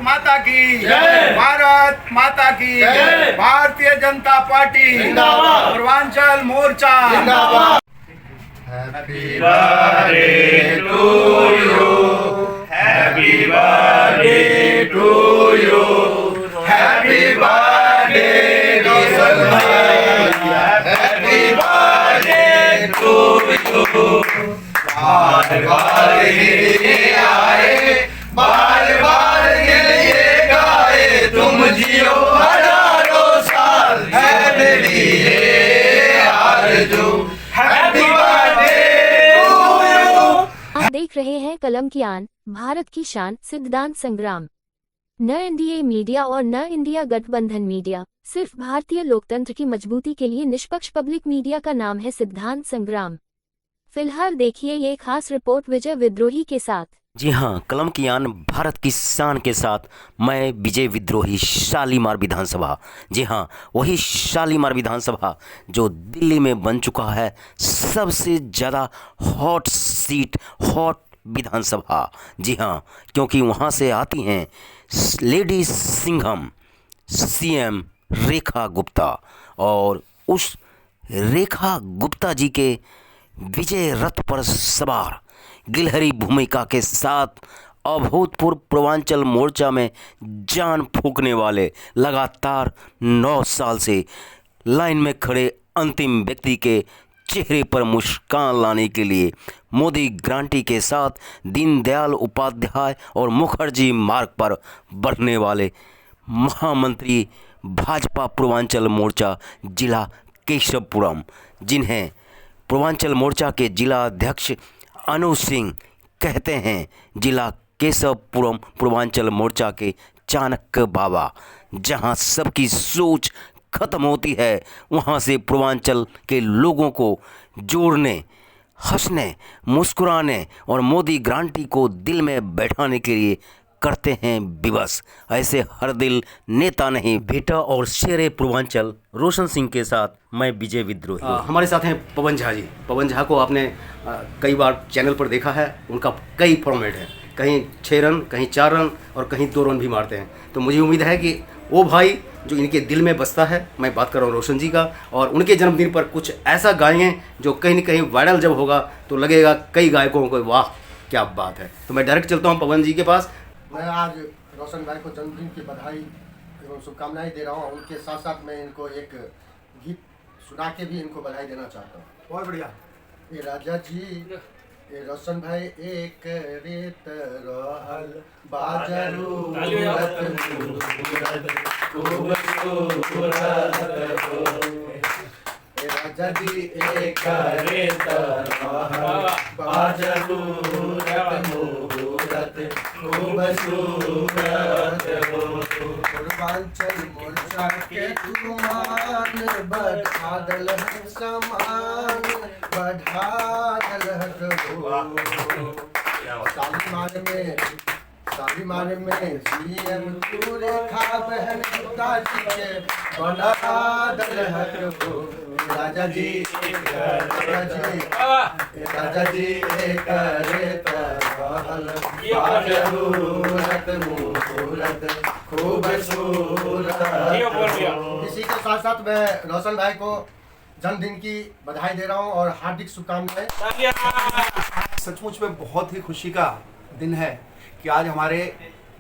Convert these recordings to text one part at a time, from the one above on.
माता की जय, भारत माता की जय, भारतीय जनता पार्टी जिंदाबाद, पूर्वांचल मोर्चा जिंदाबाद। Happy birthday to you, happy birthday to you, happy birthday Roshan भाई, हैप्पी बर्थडे टू यू। बार बार ये आए, बार बार ये गाए, तुम जियो हजारों साल, है मेरी ये आरज़ू। Happy birthday to you. आप देख रहे हैं कलम की आन, भारत की शान, सिद्धांत संग्राम। न एनडीए मीडिया और न इंडिया गठबंधन मीडिया, सिर्फ भारतीय लोकतंत्र की मजबूती के लिए निष्पक्ष पब्लिक मीडिया का नाम है सिद्धांत संग्राम। फिलहाल देखिए ये खास रिपोर्ट विजय विद्रोही के साथ। जी हाँ, कलम की आन भारत की शान के साथ मैं विजय विद्रोही, शालीमार विधानसभा। जी हाँ, वही शालीमार विधानसभा जो दिल्ली में बन चुका है सबसे ज़्यादा हॉट सीट, हॉट विधानसभा। जी हाँ, क्योंकि वहाँ से आती हैं लेडी सिंघम सीएम रेखा गुप्ता, और उस रेखा गुप्ता जी के विजय रथ पर सवार गिलहरी भूमिका के साथ अभूतपूर्व पूर्वांचल मोर्चा में जान फूंकने वाले, लगातार 9 साल से लाइन में खड़े अंतिम व्यक्ति के चेहरे पर मुस्कान लाने के लिए मोदी गारंटी के साथ दीनदयाल उपाध्याय और मुखर्जी मार्ग पर बढ़ने वाले महामंत्री भाजपा पूर्वांचल मोर्चा जिला केशवपुरम, जिन्हें पूर्वांचल मोर्चा के जिला अध्यक्ष अनुज सिंह कहते हैं, जिला केशवपुरम पूर्वांचल मोर्चा के चाणक्य बाबा। जहां सबकी सोच खत्म होती है, वहां से पूर्वांचल के लोगों को जोड़ने, हंसने, मुस्कुराने और मोदी गारंटी को दिल में बैठाने के लिए करते हैं विवश। ऐसे हर दिल नेता नहीं, बेटा और शेरे पूर्वांचल रोशन सिंह के साथ मैं विजय विद्रोही। हमारे साथ हैं पवन झा जी। पवन झा को आपने कई बार चैनल पर देखा है, उनका कई फॉर्मेट है, कहीं 6 रन, कहीं 4 रन और कहीं 2 रन भी मारते हैं। तो मुझे उम्मीद है कि वो भाई जो इनके दिल में बसता है, मैं बात कर रहा हूँ रोशन जी का, और उनके जन्मदिन पर कुछ ऐसा गाएंगे जो कहीं न कहीं वायरल जब होगा तो लगेगा कई गायकों को वाह क्या बात है। तो मैं डायरेक्ट चलता हूँ पवन जी के पास। मैं आज रोशन भाई को जन्मदिन की बधाई एवं शुभकामनाएं दे रहा हूँ। उनके साथ साथ मैं इनको एक गीत सुना के भी इनको बधाई देना चाहता हूँ। बहुत बढ़िया। ये राजा जी, ये रोशन भाई एक रेत रहल बाजरू राजा जी एक रेत रहल बाजरू पूर्वांचल मोर्चा के तुमान बढ़ादल है समान, बढ़ादल है शालीमार में सीएम तू रेखा बहन गुप्ता जी के बढ़ादल है राजा जी, राजा जी एक रेत रहल खूब सूरत। इसी के साथ साथ मैं रोशन भाई को जन्मदिन की बधाई दे रहा हूँ और हार्दिक शुभकामनाएं। सचमुच में बहुत ही खुशी का दिन है कि आज हमारे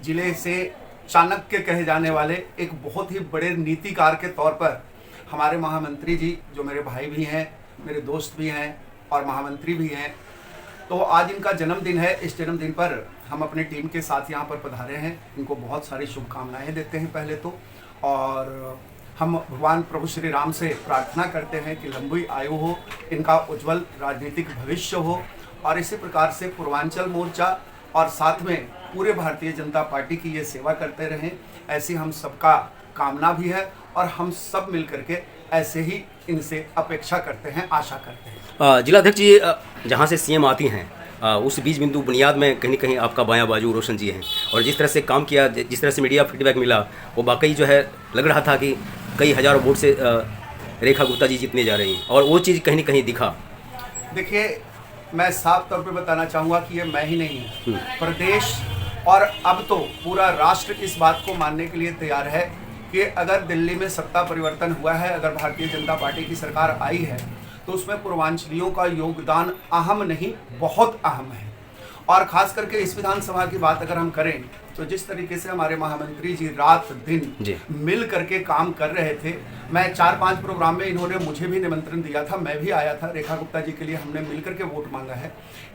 जिले से चाणक्य कहे जाने वाले एक बहुत ही बड़े नीतिकार के तौर पर हमारे महामंत्री जी, जो मेरे भाई भी हैं, मेरे दोस्त भी हैं और महामंत्री भी हैं, तो आज इनका जन्मदिन है। इस जन्मदिन पर हम अपने टीम के साथ यहाँ पर पधारे हैं। इनको बहुत सारी शुभकामनाएं देते हैं पहले तो, और हम भगवान प्रभु श्री राम से प्रार्थना करते हैं कि लंबी आयु हो, इनका उज्जवल राजनीतिक भविष्य हो, और इसी प्रकार से पूर्वांचल मोर्चा और साथ में पूरे भारतीय जनता पार्टी की ये सेवा करते रहें, ऐसी हम सबका कामना भी है और हम सब मिल करके ऐसे ही इनसे अपेक्षा करते हैं, आशा करते हैं। जिलाध्यक्ष जी, जहाँ से सीएम आती हैं उस बीज बिंदु बुनियाद में कहीं न कहीं आपका बायां बाजू रोशन जी हैं, और जिस तरह से काम किया, जिस तरह से मीडिया फीडबैक मिला, वो वाकई जो है लग रहा था कि कई हज़ारों वोट से रेखा गुप्ता जी जीतने जा रही हैं, और वो चीज़ कहीं न कहीं दिखा। देखिए, मैं साफ तौर पे बताना चाहूँगा कि ये मैं ही नहीं हूँ, प्रदेश और अब तो पूरा राष्ट्र इस बात को मानने के लिए तैयार है कि अगर दिल्ली में सत्ता परिवर्तन हुआ है, अगर भारतीय जनता पार्टी की सरकार आई है, तो उसमें पूर्वांचलियों का योगदान अहम नहीं बहुत अहम है। और खास करके इस विधानसभा की बात अगर हम करें तो जिस तरीके से हमारे महामंत्री जी रात दिन मिल करके काम कर रहे थे, मैं 4-5 प्रोग्राम में इन्होंने मुझे भी निमंत्रण दिया था, मैं भी आया था। रेखा गुप्ता जी के लिए हमने मिल करके वोट मांगा है।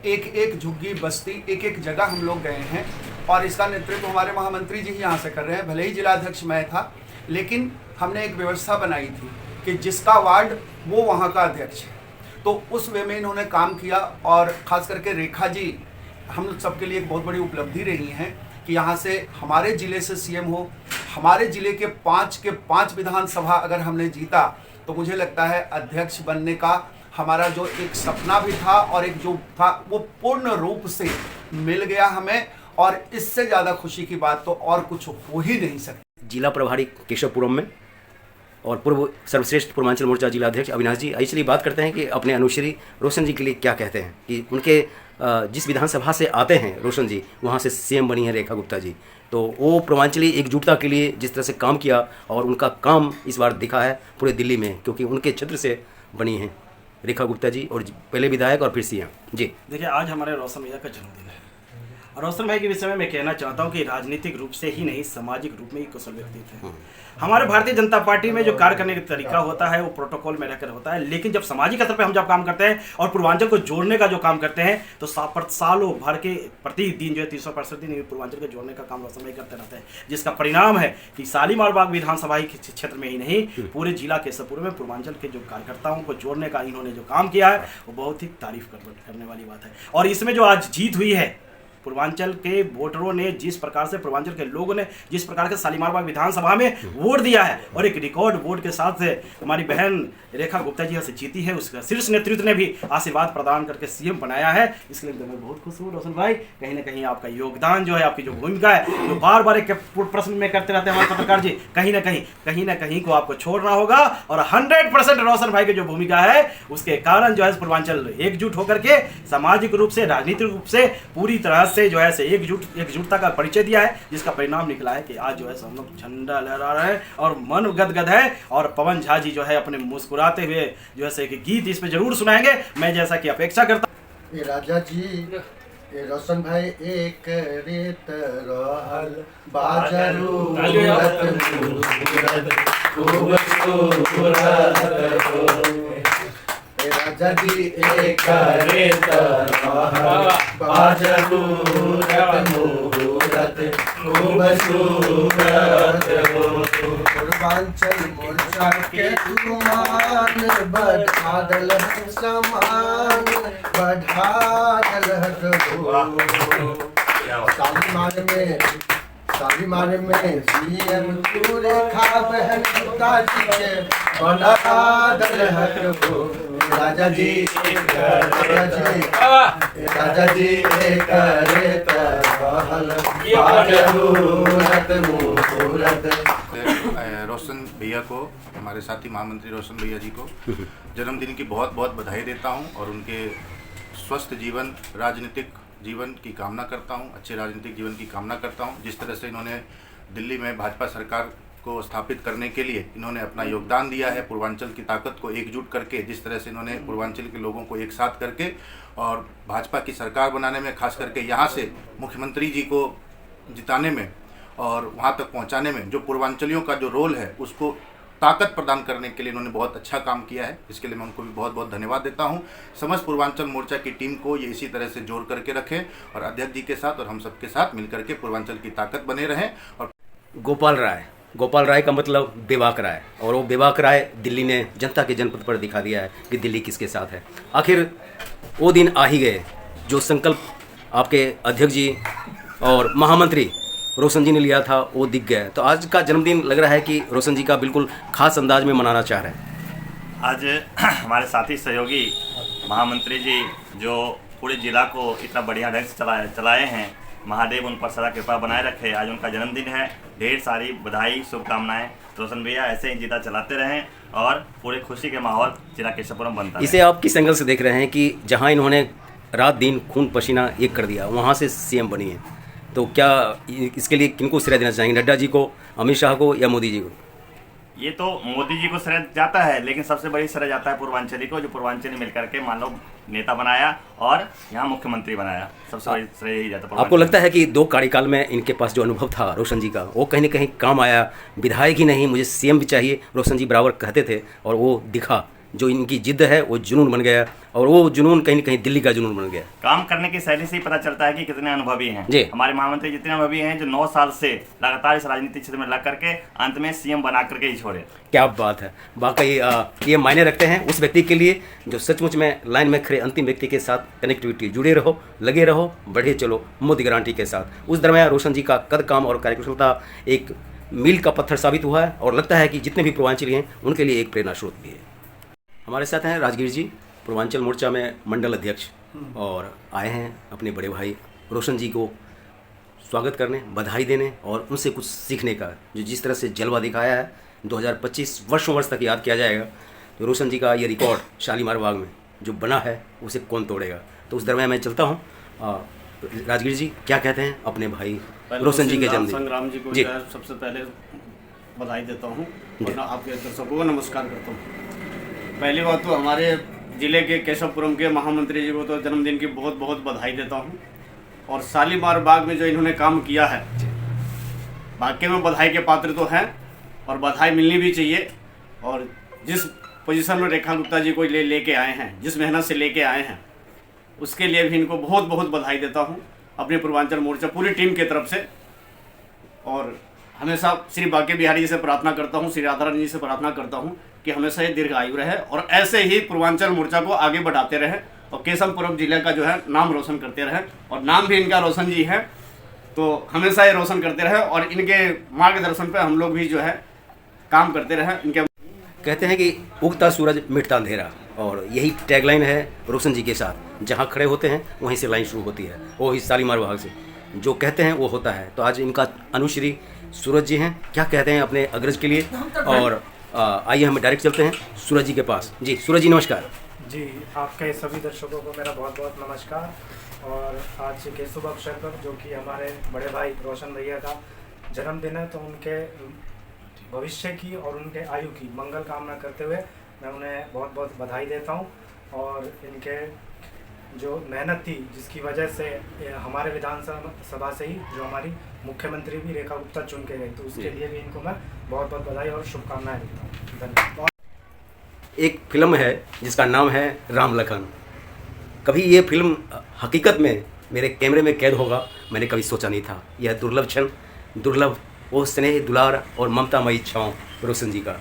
एक एक झुग्गी बस्ती, एक एक जगह हम लोग गए हैं और इसका नेतृत्व हमारे महामंत्री जी ही यहाँ से कर रहे हैं। भले ही जिलाध्यक्ष मैं था, लेकिन हमने एक व्यवस्था बनाई थी कि जिसका वार्ड वो वहाँ का अध्यक्ष है, तो उस वे में इन्होंने काम किया। और ख़ास करके रेखा जी हम सबके लिए एक बहुत बड़ी उपलब्धि रही है कि यहाँ से हमारे ज़िले से सीएम हो। हमारे ज़िले के 5 विधानसभा अगर हमने जीता तो मुझे लगता है अध्यक्ष बनने का हमारा जो एक सपना भी था और एक जो था वो पूर्ण रूप से मिल गया हमें, और इससे ज़्यादा खुशी की बात तो और कुछ हो ही नहीं सकती। जिला प्रभारी केशवपुरम में और पूर्व सर्वश्रेष्ठ पूर्वांचल मोर्चा जिला अध्यक्ष अविनाश जी, इसलिए बात करते हैं कि अपने अनुश्री रोशन जी के लिए क्या कहते हैं कि उनके जिस विधानसभा से आते हैं रोशन जी, वहाँ से सीएम बनी है रेखा गुप्ता जी, तो वो पूर्वांचली एकजुटता के लिए जिस तरह से काम किया और उनका काम इस बार दिखा है पूरे दिल्ली में, क्योंकि उनके क्षेत्र से बनी हैं रेखा गुप्ता जी और पहले विधायक और फिर सीएम जी। देखिए, आज हमारे रोशन भैया का जन्मदिन है और रोशन भाई के विषय में मैं कहना चाहता हूं कि राजनीतिक रूप से ही नहीं, सामाजिक रूप में ही कुशल व्यक्तित्व है। हमारे भारतीय जनता पार्टी में जो कार्य करने का तरीका होता है वो प्रोटोकॉल में रहकर होता है, लेकिन जब सामाजिक स्तर पर हम जब काम करते हैं और पूर्वांचल को जोड़ने का जो काम करते हैं तो सालों भर के प्रतिदिन जो है 365 दिन पूर्वांचल को जोड़ने का काम रोशन भाई करते रहते हैं, जिसका परिणाम है कि शालीमार बाग विधानसभा के क्षेत्र में ही नहीं पूरे जिला केशवपुर में पूर्वांचल के जो कार्यकर्ताओं को जोड़ने का इन्होंने जो काम किया है वो बहुत ही तारीफ करने वाली बात है। और इसमें जो आज जीत हुई है, पूर्वांचल के वोटरों ने जिस प्रकार से, पूर्वांचल के लोगों ने जिस प्रकार से शालीमार बाग विधानसभा में वोट दिया है और एक रिकॉर्ड वोट के साथ से हमारी बहन रेखा गुप्ता जी से जीती है, उसका शीर्ष नेतृत्व ने भी आशीर्वाद प्रदान करके सीएम बनाया है। इसके लिए मैं बहुत खुश हूँ रोशन भाई। कहीं ना कहीं आपका योगदान जो है, आपकी जो भूमिका है, जो बार बार एक प्रश्न में करते रहते हैं हमारे पत्रकार जी, कहीं ना कहीं को आपको छोड़ना होगा। और 100% रोशन भाई की जो भूमिका है उसके कारण जो है पूर्वांचल एकजुट होकर के सामाजिक रूप से, राजनीतिक रूप से पूरी तरह से जो है एकजुटता का परिचय दिया है, जिसका परिणाम निकला है कि आज जो है हम लोग झंडा लहरा रहे हैं और मन गदगद है। और पवन झा जी जो है अपने मुस्कुराते हुए जो है एक गीत इस पे जरूर सुनाएंगे, मैं जैसा कि अपेक्षा करता हूं। ये राजा जी, ये रोशन भाई, एक रेत रहल बाजरू राजा जी, एक रेत रहल बाजरू मुहूर्त खूब सूरत पूर्वांचल मोर्चा के तुमान बढ़ादल समान बढ़ादल शालीमार में सीएम तू रेखा बहन गुप्ता जी के बढ़ादल राजा जी, राजा जी एक रेत रहल बाजरू मुहूर्त। रोशन भैया को, हमारे साथी महामंत्री रोशन भैया जी को जन्मदिन की बहुत बहुत बधाई देता हूं और उनके स्वस्थ जीवन, राजनीतिक जीवन की कामना करता हूं, अच्छे राजनीतिक जीवन की कामना करता हूं। जिस तरह से इन्होंने दिल्ली में भाजपा सरकार को स्थापित करने के लिए इन्होंने अपना योगदान दिया है, पूर्वांचल की ताकत को एकजुट करके, जिस तरह से इन्होंने पूर्वांचल के लोगों को एक साथ करके और भाजपा की सरकार बनाने में, खास करके यहाँ से मुख्यमंत्री जी को जिताने में और वहाँ तक पहुँचाने में जो पूर्वांचलियों का जो रोल है उसको ताकत प्रदान करने के लिए इन्होंने बहुत अच्छा काम किया है। इसके लिए मैं उनको भी बहुत बहुत धन्यवाद देता हूं। समस्त पूर्वांचल मोर्चा की टीम को ये इसी तरह से जोड़ करके रखें और अध्यक्ष जी के साथ और हम सबके साथ मिलकर के पूर्वांचल की ताकत बने रहें। और गोपाल राय का मतलब बेबाक राय, और वो बेबाक राय दिल्ली ने जनता के जनपद पर दिखा दिया है कि दिल्ली किसके साथ है। आखिर वो दिन आ ही गए जो संकल्प आपके अध्यक्ष जी और महामंत्री रोशन जी ने लिया था, वो दिख गया। तो आज का जन्मदिन लग रहा है कि रोशन जी का बिल्कुल खास अंदाज में मनाना चाह रहे हैं। आज हमारे साथी सहयोगी महामंत्री जी जो पूरे जिला को इतना बढ़िया ढंग से चलाए हैं, महादेव उन पर सदा कृपा बनाए रखे। आज उनका जन्मदिन है, ढेर सारी बधाई, शुभकामनाएं। रोशन भैया ऐसे ही जिला चलाते रहें और पूरे खुशी के माहौल जिला केशवपुरम बनता है। इसे आप किस एंगल से देख रहे हैं कि जहाँ इन्होंने रात दिन खून पसीना एक कर दिया, वहाँ से सीएम बनी है, तो क्या इसके लिए किनको श्रेय देना चाहेंगे, नड्डा जी को, अमित शाह को या मोदी जी को? ये तो मोदी जी को श्रेय जाता है, लेकिन सबसे बड़ी श्रेय जाता है पूर्वांचली को, जो पूर्वांचली मिलकर के मान लो नेता बनाया और यहाँ मुख्यमंत्री बनाया। सबसे बड़ी श्रेय यही जाता है। आपको लगता है कि 2 कार्यकाल में इनके पास जो अनुभव था रोशन जी का, वो कहीं ना कहीं काम आया? विधायक ही नहीं, मुझे सीएम भी चाहिए, रोशन जी बराबर कहते थे, और वो दिखा। जो इनकी जिद्द है वो जुनून बन गया, और वो जुनून कहीं ना कहीं दिल्ली का जुनून बन गया। काम करने की शैली से ही पता चलता है कि कितने अनुभवी हैं जी। हमारे महामंत्री जितने अनुभवी हैं, जो 9 साल से लगातार इस राजनीतिक क्षेत्र में लग करके अंत में सीएम बना करके ही छोड़े। क्या बात है, वाकई ये मायने रखते हैं उस व्यक्ति के लिए जो सचमुच में लाइन में खड़े अंतिम व्यक्ति के साथ कनेक्टिविटी, जुड़े रहो, लगे रहो, बढ़े चलो मोदी गारंटी के साथ। उस दरमियान रोशन जी का कद काम और कार्यकुशलता एक मील का पत्थर साबित हुआ है, और लगता है कि जितने भी पूर्वांचली हैं उनके लिए एक प्रेरणा स्रोत भी है। हमारे साथ हैं राजगीर जी, पूर्वांचल मोर्चा में मंडल अध्यक्ष, और आए हैं अपने बड़े भाई रोशन जी को स्वागत करने, बधाई देने और उनसे कुछ सीखने का। जो जिस तरह से जलवा दिखाया है 2025 वर्षों वर्ष तक याद किया जाएगा। तो रोशन जी का ये रिकॉर्ड शालीमार बाग में जो बना है उसे कौन तोड़ेगा। तो उस दरमियान मैं चलता हूँ। राजगीर जी क्या कहते हैं अपने भाई रोशन जी के जन्मदिन? संग्राम जी को सबसे पहले बधाई देता हूँ और आपके दर्शकों को नमस्कार करता हूँ। पहली बात तो हमारे ज़िले के केशवपुरम के महामंत्री जी को तो जन्मदिन की बहुत बहुत बधाई देता हूँ, और शालीमार बाग में जो इन्होंने काम किया है वाकई में बधाई के पात्र तो हैं, और बधाई मिलनी भी चाहिए। और जिस पोजीशन में रेखा गुप्ता जी को लेके आए हैं, जिस मेहनत से लेके आए हैं, उसके लिए भी इनको बहुत बहुत बधाई देता हूँ अपने पूर्वांचल मोर्चा पूरी टीम की तरफ से। और हमेशा श्री बांके बिहारी जी से प्रार्थना करता हूँ, श्री राधा रानी जी से प्रार्थना करता हूँ कि हमेशा ये दीर्घ आयु रहे और ऐसे ही पूर्वांचल मोर्चा को आगे बढ़ाते रहे और केशवपुरम जिले का जो है नाम रोशन करते रहे। और नाम भी इनका रोशन जी है, तो हमेशा ये रोशन करते रहे और इनके मार्गदर्शन पे हम लोग भी जो है काम करते रहे। इनके कहते हैं कि उगता सूरज मिटता अंधेरा, और यही टैगलाइन है रोशन जी के साथ। जहाँ खड़े होते हैं वहीं से लाइन शुरू होती है, वो ही शालीमार बाग से जो कहते हैं वो होता है। तो आज इनका अनुश्री सूरज जी हैं, क्या कहते हैं अपने अग्रज के लिए? और आइए हम डायरेक्ट चलते हैं सूरज जी के पास। जी सूरज जी नमस्कार। जी, आपके सभी दर्शकों को मेरा बहुत बहुत नमस्कार। और आज के शुभ अवसर पर जो कि हमारे बड़े भाई रोशन भैया का जन्मदिन है, तो उनके भविष्य की और उनके आयु की मंगल कामना करते हुए मैं उन्हें बहुत बहुत बधाई देता हूं। और इनके जो मेहनत थी, जिसकी वजह से हमारे विधानसभा से ही जो हमारी मुख्यमंत्री भी रेखा गुप्ता चुन के गई, तो उसके लिए भी इनको मैं बहुत बहुत बधाई और शुभकामनाएं देता हूँ। धन्यवाद। एक फिल्म है जिसका नाम है राम लखन। कभी ये फिल्म हकीकत में मेरे कैमरे में कैद होगा मैंने कभी सोचा नहीं था। यह दुर्लभ क्षण, दुर्लभ वो स्नेह, दुलार और ममतामयी छाँव रोशन जी का।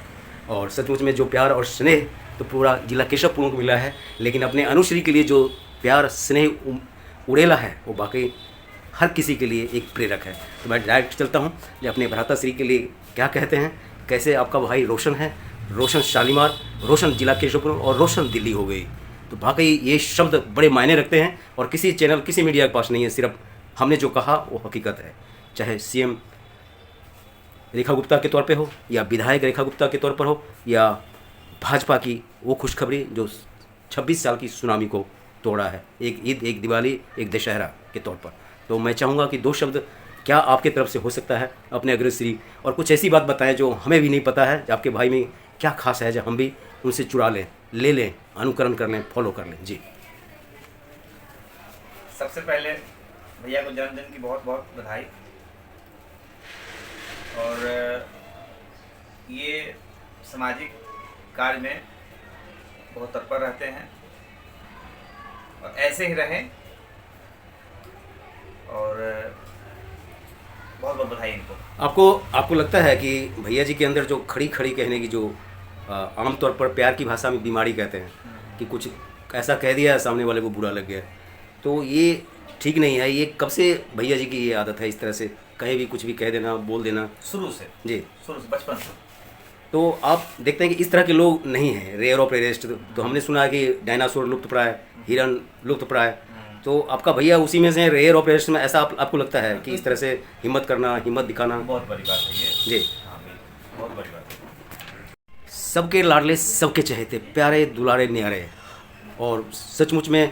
और सचमुच में जो प्यार और स्नेह तो पूरा जिला केशवपुरम को मिला है, लेकिन अपने अनुश्री के लिए जो प्यार स्नेह उड़ेला है वो बाकी हर किसी के लिए एक प्रेरक है। तो मैं डायरेक्ट चलता हूँ कि अपने भ्राताश्री के लिए क्या कहते हैं, कैसे आपका भाई रोशन है, रोशन शालीमार, रोशन जिला केशवपुरम और रोशन दिल्ली हो गई। तो वाकई ये शब्द बड़े मायने रखते हैं और किसी चैनल, किसी मीडिया के पास नहीं है। सिर्फ हमने जो कहा वो हकीकत है, चाहे सीएम रेखा गुप्ता के तौर पे हो या विधायक रेखा गुप्ता के तौर पर हो या भाजपा की वो खुशखबरी जो 26 साल की सुनामी को तोड़ा है, एक ईद, एक दिवाली, एक दशहरा के तौर पर। तो मैं चाहूँगा कि 2 शब्द क्या आपके तरफ से हो सकता है अपने अग्रश्री, और कुछ ऐसी बात बताएं जो हमें भी नहीं पता है, आपके भाई में क्या खास है, जो हम भी उनसे चुरा लें, ले लें, अनुकरण कर लें, फॉलो कर लें। जी, सबसे पहले भैया को जन्मदिन की बहुत बहुत बधाई। और ये सामाजिक कार्य में बहुत तत्पर रहते हैं और ऐसे ही रहें, और बहुत बहुत बधाई इनको। आपको लगता है कि भैया जी के अंदर जो खड़ी खड़ी कहने की जो आमतौर पर प्यार की भाषा में बीमारी कहते हैं कि कुछ ऐसा कह दिया सामने वाले को बुरा लग गया, तो ये ठीक नहीं है? ये कब से भैया जी की ये आदत है इस तरह से कहीं भी कुछ भी कह देना, बोल देना? शुरू से जी, शुरू से, बचपन से। तो आप देखते हैं कि इस तरह के लोग नहीं हैं, रेयर ऑफ रेयरेस्ट। तो हमने सुना है कि डायनासोर लुप्त प्राय, हिरन लुप्त प्राय, तो आपका भैया उसी में से रेयर ऑफ रेयरेस्ट में। ऐसा आपको लगता है कि इस तरह से हिम्मत करना, हिम्मत दिखाना बहुत बड़ी बात है ये। जी, हाँ, बहुत बड़ी बात है। सबके लाडले, सबके चहेते, प्यारे दुलारे न्यारे, और सचमुच में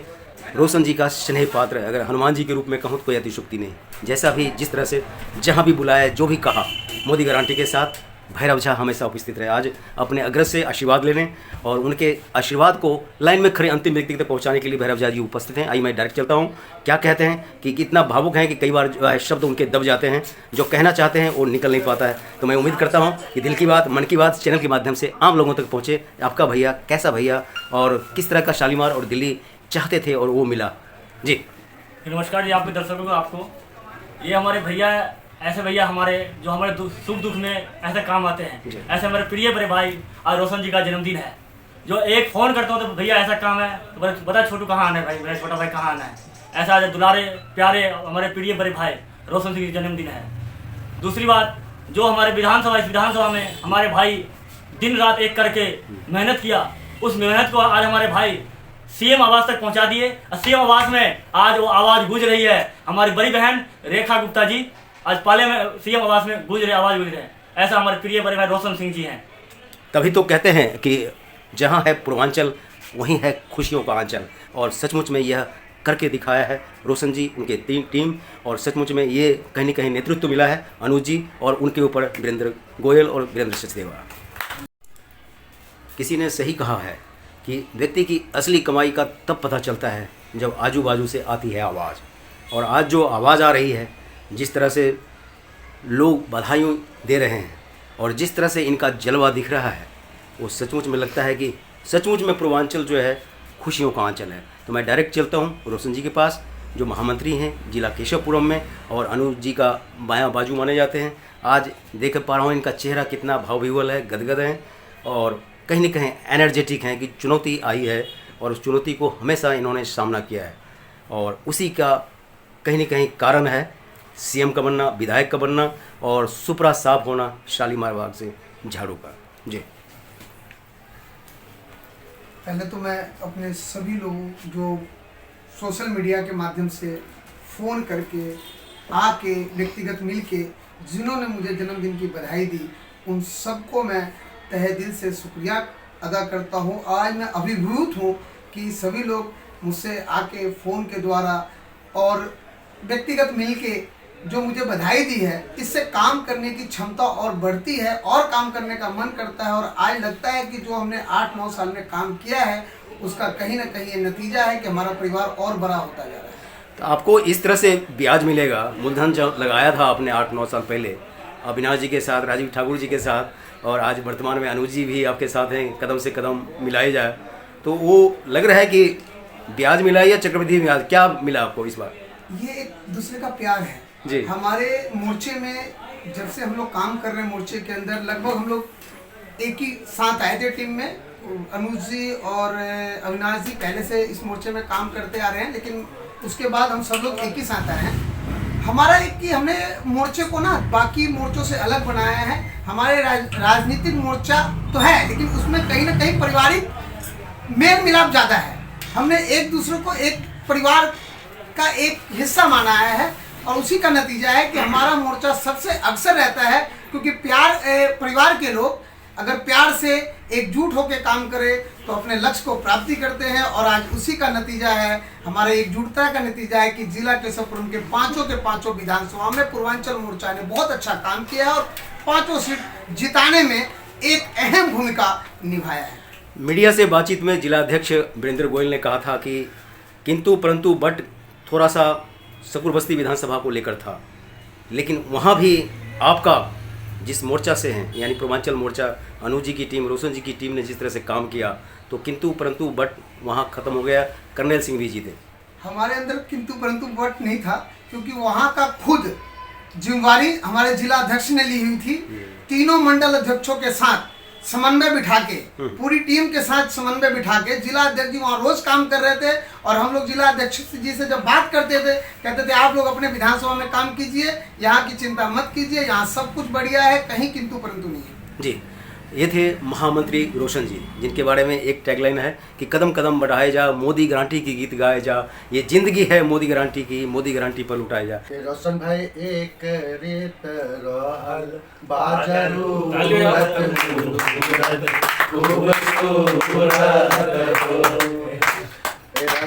रोशन जी का स्नेह पात्र, अगर हनुमान जी के रूप में कहूँ तो कोई अतिशुक्ति नहीं। जैसा भी जिस तरह से जहाँ भी बुलाया, जो भी कहा, मोदी गारंटी के साथ भैरव झा हमेशा उपस्थित रहे। आज अपने अग्रज से आशीर्वाद लेने और उनके आशीर्वाद को लाइन में खड़े अंतिम व्यक्ति तक पहुंचाने के लिए भैरव झा जी उपस्थित हैं। आइए मैं डायरेक्ट चलता हूं। क्या कहते हैं कि कितना भावुक हैं कि कई बार जो है शब्द उनके दब जाते हैं, जो कहना चाहते हैं वो निकल नहीं पाता है। तो मैं उम्मीद करता हूँ कि दिल की बात, मन की बात चैनल के माध्यम से आम लोगों तक पहुँचे। आपका भैया कैसा भैया और किस तरह का शालीमार और दिल्ली चाहते थे और वो मिला। जी नमस्कार जी आपके दर्शकों को। आपको ये हमारे भैया, ऐसे भैया हमारे जो हमारे सुख दुख में ऐसे काम आते हैं। ऐसे हमारे प्रिय बड़े भाई, आज रोशन जी का जन्मदिन है। जो एक फ़ोन करता हूँ तो भैया ऐसा काम है तो बता छोटू कहाँ आना है भाई, मेरा छोटा भाई कहाँ आना है। ऐसा आज दुलारे प्यारे हमारे प्रिय बड़े भाई रोशन जी का जन्मदिन है। दूसरी बात, जो हमारे विधानसभा में हमारे भाई दिन रात एक करके मेहनत किया, उस मेहनत को आज हमारे भाई सीएम आवास तक पहुंचा दिए। और सीएम आवास में आज वो आवाज़ गूंज रही है। हमारी बड़ी बहन रेखा गुप्ता जी आज पाले में सीएम आवास में आवाज़ गूंज रहे हैं। ऐसा हमारे प्रिय बड़े भाई रोशन सिंह जी हैं। तभी तो कहते हैं कि जहाँ है पूर्वांचल वहीं है खुशियों का आंचल, और सचमुच में यह करके दिखाया है रोशन जी, उनके टीम। और सचमुच में ये कहीं न कहीं नेतृत्व मिला है अनुज जी और उनके ऊपर वीरेंद्र गोयल और वीरेंद्र सचदेवा। किसी ने सही कहा है कि व्यक्ति की असली कमाई का तब पता चलता है जब आजू बाजू से आती है आवाज़। और आज जो आवाज़ आ रही है, जिस तरह से लोग बधाइयों दे रहे हैं और जिस तरह से इनका जलवा दिख रहा है, वो सचमुच में लगता है कि सचमुच में पूर्वांचल जो है खुशियों का आंचल है। तो मैं डायरेक्ट चलता हूँ रोशन जी के पास, जो महामंत्री हैं जिला केशवपुरम में और अनुज जी का बायां बाजू माने जाते हैं। आज देख पा रहा हूँ इनका चेहरा कितना भावविह्वल है, गदगद है और कहीं न कहीं एनर्जेटिक हैं कि चुनौती आई है और उस चुनौती को हमेशा इन्होंने सामना किया है। और उसी का कहीं न कहीं कारण है सीएम का बनना, विधायक का बनना और सुपरा साफ होना शालीमार बाग से झाड़ू का। जी पहले तो मैं अपने सभी लोगों जो सोशल मीडिया के माध्यम से फ़ोन करके आके व्यक्तिगत मिलके जिन्होंने मुझे जन्मदिन की बधाई दी, उन सबको मैं तहे दिल से शुक्रिया अदा करता हूँ। आज मैं अभिभूत हूँ कि सभी लोग मुझसे आके फ़ोन के द्वारा और व्यक्तिगत मिलके जो मुझे बधाई दी है, इससे काम करने की क्षमता और बढ़ती है और काम करने का मन करता है। और आज लगता है कि जो हमने 8-9 साल में काम किया है उसका कहीं ना कहीं ये नतीजा है कि हमारा परिवार और बड़ा होता जा रहा है। तो आपको इस तरह से ब्याज मिलेगा। मूलधन जो लगाया था आपने 8-9 साल पहले अविनाश जी के साथ, राजीव ठाकुर जी के साथ, और आज वर्तमान में अनुज जी भी आपके साथ हैं, कदम से कदम मिलाए जाए, तो वो लग रहा है कि ब्याज मिला या चक्रवृद्धि ब्याज, क्या मिला आपको इस बार? ये एक दूसरे का प्यार है जी। हमारे मोर्चे में जब से हम लोग काम कर रहे हैं, मोर्चे के अंदर लगभग हम लोग एक ही साथ आए थे टीम में। अनुज जी और अविनाश जी पहले से इस मोर्चे में काम करते आ रहे हैं, लेकिन उसके बाद हम सब लोग एक ही साथ आए हैं। हमारा एक कि हमने मोर्चे को ना बाकी मोर्चों से अलग बनाया है। हमारे राजनीतिक मोर्चा तो है, लेकिन उसमें कहीं ना कहीं पारिवारिक मेल मिलाप ज़्यादा है। हमने एक दूसरे को एक परिवार का एक हिस्सा माना है और उसी का नतीजा है कि हमारा मोर्चा सबसे अक्सर रहता है, क्योंकि परिवार के लोग अगर प्यार से एकजुट होकर काम करें तो अपने लक्ष्य को प्राप्ति करते हैं। और आज उसी का नतीजा है, हमारे एकजुटता का नतीजा है कि जिला केशवपुरम के पांचों विधानसभा में पूर्वांचल मोर्चा ने बहुत अच्छा काम किया है और 5 सीट जिताने में एक अहम भूमिका निभाया है। मीडिया से बातचीत में जिला अध्यक्ष वीरेंद्र गोयल ने कहा था कि किंतु परंतु बट थोड़ा सा सकूर बस्ती विधानसभा को लेकर था, लेकिन वहाँ भी आपका जिस मोर्चा से हैं यानी पूर्वांचल मोर्चा, अनुज जी की टीम, रोशन जी की टीम ने जिस तरह से काम किया, तो किंतु परंतु बट वहाँ ख़त्म हो गया। कर्नल सिंह भी जीते। हमारे अंदर किंतु परंतु बट नहीं था, क्योंकि वहाँ का खुद जिम्मेवारी हमारे जिला अध्यक्ष ने ली हुई थी। तीनों मंडल अध्यक्षों के साथ समन्वय बिठा के, पूरी टीम के साथ समन्वय बिठा के जिला अध्यक्ष जी वहाँ रोज काम कर रहे थे। और हम लोग जिला अध्यक्ष जी से जब बात करते थे, कहते थे आप लोग अपने विधानसभा में काम कीजिए, यहाँ की चिंता मत कीजिए, यहाँ सब कुछ बढ़िया है, कहीं किंतु परंतु नहीं है। जी, ये थे महामंत्री रोशन जी, जिनके बारे में एक टैगलाइन है कि कदम कदम बढ़ाए जा, मोदी गारंटी की गीत गाए जा, ये जिंदगी है मोदी गारंटी की, मोदी गारंटी पर लुटाए जा। रोशन भाई एक रेत रहल बाजरू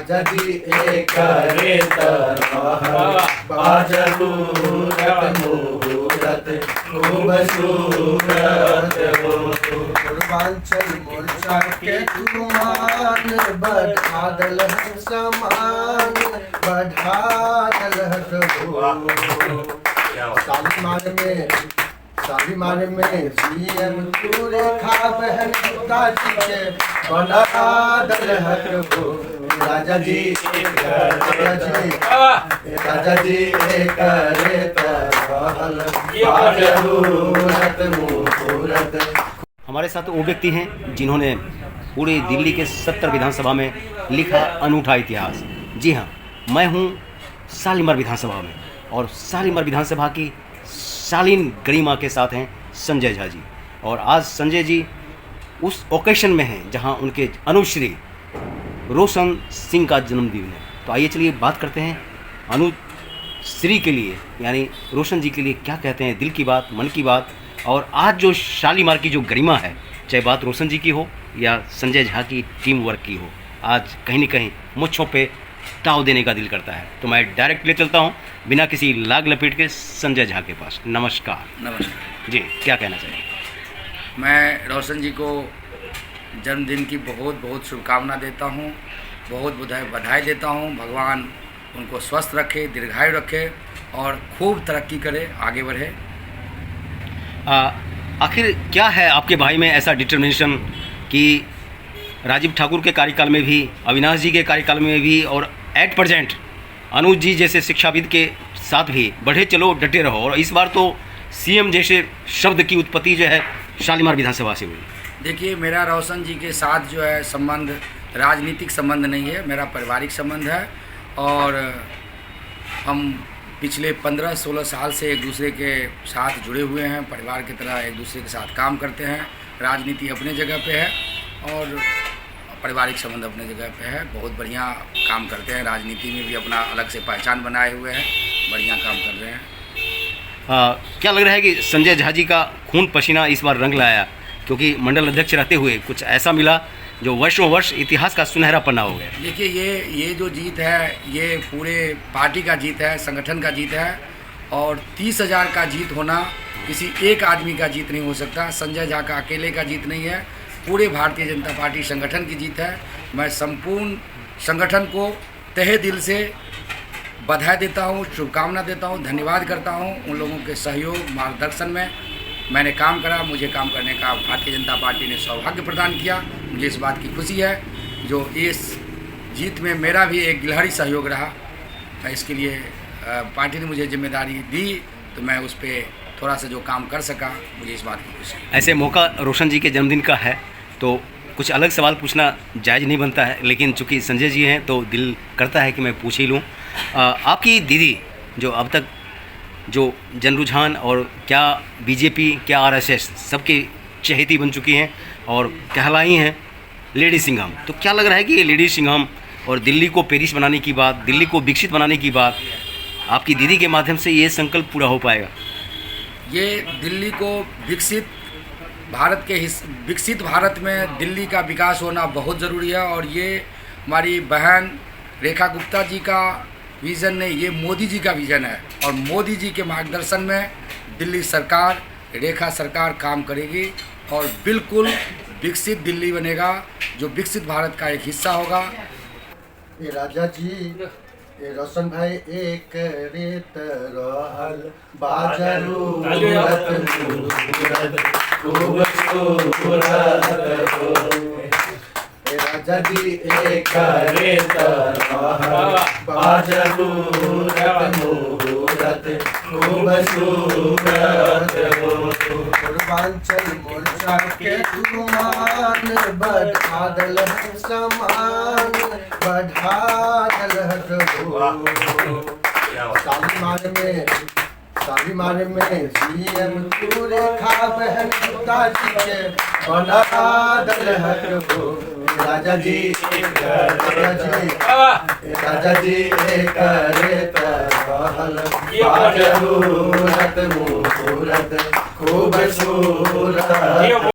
राजा जी एक रे तरह बाजरूरत मुहूर्त खूब सूरत हो पूर्वांचल मोर्चा के तुमान बढ़ा दल समान बढ़ा दल हो शालीमार में सीएम पूरे खा बहन पिताजी के बना दल हो राजा जी राजा जी एक रे तरह बाजरूरत मुहूर्त। हमारे साथ वो व्यक्ति हैं जिन्होंने पूरे दिल्ली के 70 विधानसभा में लिखा अनूठा इतिहास। जी हाँ, मैं हूँ शालीमार विधानसभा में और शालीमार विधानसभा की शालीन गरिमा के साथ हैं संजय झा जी। और आज संजय जी उस ओकेशन में हैं जहाँ उनके अनुश्री रोशन सिंह का जन्मदिन है। तो आइए चलिए बात करते हैं अनुश्री के लिए यानी रोशन जी के लिए क्या कहते हैं दिल की बात, मन की बात। और आज जो शालीमार की जो गरिमा है, चाहे बात रोशन जी की हो या संजय झा की टीम वर्क की हो, आज कहीं न कहीं मुच्छों पे ताव देने का दिल करता है। तो मैं डायरेक्ट ले चलता हूँ बिना किसी लाग लपेट के संजय झा के पास। नमस्कार। नमस्कार जी, क्या कहना चाहिए? मैं रोशन जी को जन्मदिन की बहुत बहुत शुभकामना देता हूँ, बहुत बधाई देता हूँ। भगवान उनको स्वस्थ रखे, दीर्घायु रखे और खूब तरक्की करे, आगे बढ़े। आखिर क्या है आपके भाई में ऐसा डिटर्मिनेशन कि राजीव ठाकुर के कार्यकाल में भी, अविनाश जी के कार्यकाल में भी और एट प्रेजेंट अनुज जी जैसे शिक्षाविद के साथ भी बढ़े चलो डटे रहो, और इस बार तो सीएम जैसे शब्द की उत्पत्ति जो है शालीमार विधानसभा से हुई? देखिए, मेरा रोशन जी के साथ जो है संबंध राजनीतिक संबंध नहीं है, मेरा पारिवारिक संबंध है। और हम पिछले 15-16 साल से एक दूसरे के साथ जुड़े हुए हैं, परिवार की तरह एक दूसरे के साथ काम करते हैं। राजनीति अपने जगह पे है और पारिवारिक संबंध अपने जगह पे है। बहुत बढ़िया काम करते हैं, राजनीति में भी अपना अलग से पहचान बनाए हुए हैं, बढ़िया काम कर रहे हैं। क्या लग रहा है कि संजय झा जी का खून पसीना इस बार रंग लाया, क्योंकि मंडल अध्यक्ष रहते हुए कुछ ऐसा मिला जो वर्षों वर्ष इतिहास का सुनहरा पन्ना हो गया? देखिए, ये जो जीत है ये पूरे पार्टी का जीत है, संगठन का जीत है। और 30,000 का जीत होना किसी एक आदमी का जीत नहीं हो सकता। संजय झा का अकेले का जीत नहीं है, पूरे भारतीय जनता पार्टी संगठन की जीत है। मैं संपूर्ण संगठन को तहे दिल से बधाई देता हूँ, शुभकामना देता हूँ, धन्यवाद करता हूँ। उन लोगों के सहयोग मार्गदर्शन में मैंने काम करा, मुझे काम करने का भारतीय जनता पार्टी ने सौभाग्य प्रदान किया। मुझे इस बात की खुशी है जो इस जीत में मेरा भी एक गिलहरी सहयोग रहा। इसके लिए पार्टी ने मुझे जिम्मेदारी दी तो मैं उस पर थोड़ा सा जो काम कर सका, मुझे इस बात की खुशी है। ऐसे मौका रोशन जी के जन्मदिन का है तो कुछ अलग सवाल पूछना जायज़ नहीं बनता है, लेकिन चूंकि संजय जी हैं तो दिल करता है कि मैं पूछ ही लूँ। आपकी दीदी जो अब तक जो जन रुझान और क्या बीजेपी क्या आरएसएस सबकी चहेती बन चुकी हैं और कहलाई हैं लेडी सिंघम, तो क्या लग रहा है कि ये लेडी सिंघम और दिल्ली को पेरिस बनाने की बात, दिल्ली को विकसित बनाने की बात, आपकी दीदी के माध्यम से ये संकल्प पूरा हो पाएगा? ये दिल्ली को विकसित भारत में दिल्ली का विकास होना बहुत ज़रूरी है। और ये हमारी बहन रेखा गुप्ता जी का विज़न नहीं, ये मोदी जी का विज़न है। और मोदी जी के मार्गदर्शन में दिल्ली सरकार, रेखा सरकार काम करेगी और बिल्कुल विकसित दिल्ली बनेगा, जो विकसित भारत का एक हिस्सा होगा। ये राजा जी, ये रोशन भाई एक रेत रहल बाजरूरत खूब सूरत हो। ये राजा जी एक रेत रहल बाजरूरत मुहूर्त खूब सूरत हो। पूर्वांचल मोर्चा के तुमान बढ़ा दल समान बढ़ा दल हो। शालीमार में सीएम पूरे खा बहन पिताजी के बना दल हो। राजा जी एक रेत रहल बाजरूरत मुहूर्त खूब सूरत